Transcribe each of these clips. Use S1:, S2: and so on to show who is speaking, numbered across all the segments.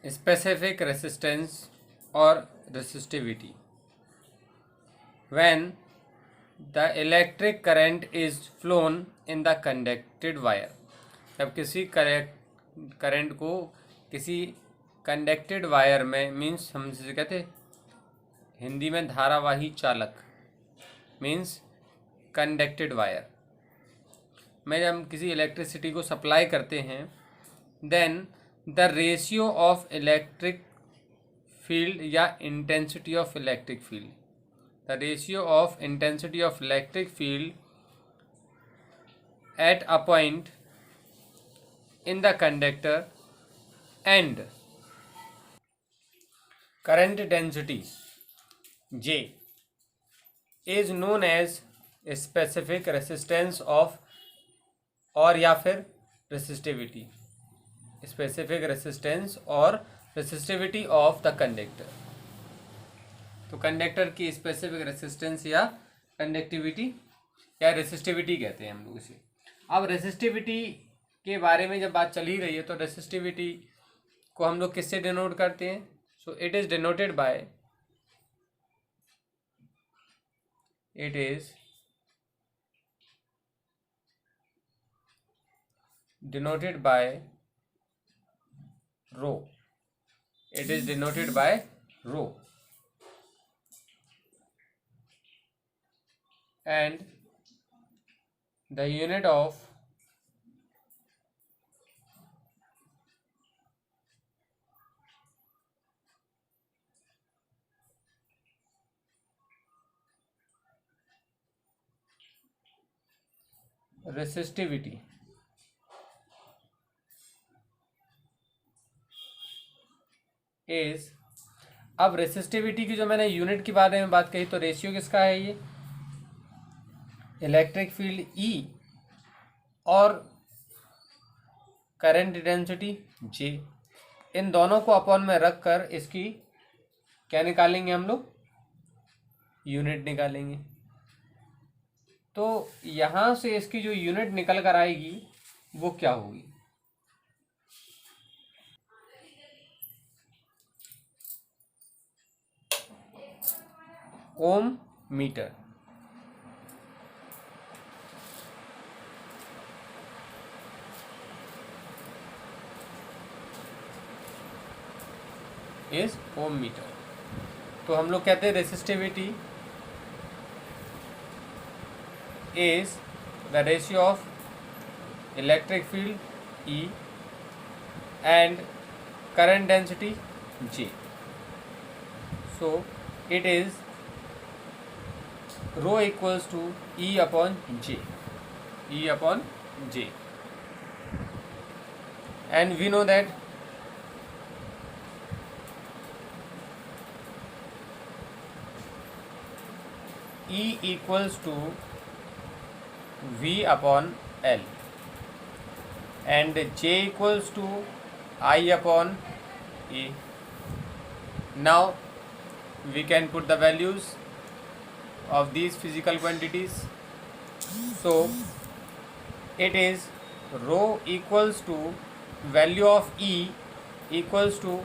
S1: specific resistance or resistivity. When the electric current is flown in the conducted wire, जब किसी current को किसी conducted wire में, means हम जिसे कहते हिंदी में धारावाही चालक, मीन्स कंडक्टेड वायर में जब हम किसी इलेक्ट्रिसिटी को सप्लाई करते हैं, then the ratio of electric field या intensity of electric field, the ratio of intensity of electric field at a point in the conductor and current density J is known as specific resistance of, और या फिर resistivity, specific resistance और resistivity of the conductor. तो conductor की specific resistance या conductivity या resistivity कहते हैं हम लोग इसे. अब रेसिस्टिविटी के बारे में जब बात चल ही रही है तो रेसिस्टिविटी को हम लोग किससे डिनोट करते हैं? So it is denoted by, it is denoted by rho. It is denoted by rho. And the unit of resistivity is, अब रेसिस्टिविटी की जो मैंने यूनिट के बारे में बात कही तो रेशियो किसका है? ये इलेक्ट्रिक फील्ड E और करंट डेंसिटी J, इन दोनों को अपॉन में रख कर इसकी क्या निकालेंगे हम लोग? यूनिट निकालेंगे. तो यहाँ से इसकी जो यूनिट निकल कर आएगी वो क्या होगी? Ohm metre. Is ohm metre. तो हम लोग कहते हैं resistivity is the ratio of electric field E and current density J. So it is rho equals to E upon J. E upon J. And we know that E equals to V upon L and J equals to I upon A. Now we can put the values of these physical quantities. So it is rho equals to value of E equals to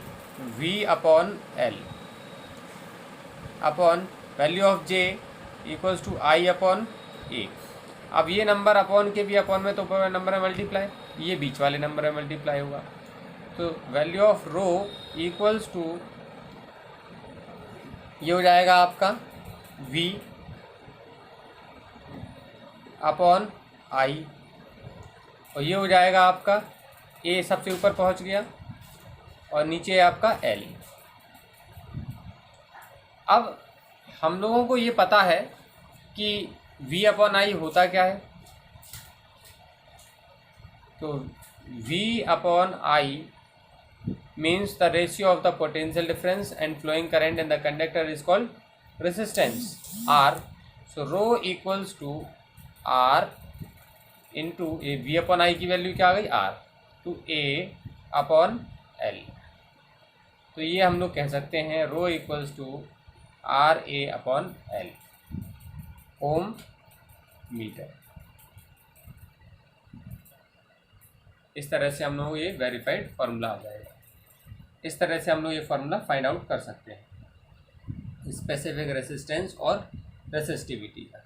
S1: V upon L upon value of J equals to I upon A. अब ये number upon के भी upon में तो ऊपर number है multiply, ये बीच वाले नंबर है मल्टीप्लाई होगा. तो value of rho equals to ये हो जाएगा आपका V अपॉन I और ये हो जाएगा आपका A सबसे ऊपर पहुंच गया और नीचे आपका L. अब हम लोगों को ये पता है कि V अपॉन I होता क्या है? तो V upon I means the ratio of the potential difference and flowing current in the conductor is called resistance R. So rho equals to R into A. V upon I की value क्या आ गई? R to A upon L. तो ये हम लोग कह सकते हैं rho equals to R A upon L ohm metre. इस तरह से हम लोग ये वेरीफाइड फॉर्मूला आ जाएगा. इस तरह से हम लोग ये फार्मूला फाइंड आउट कर सकते हैं स्पेसिफिक रेसिस्टेंस और रेसिस्टिविटी का।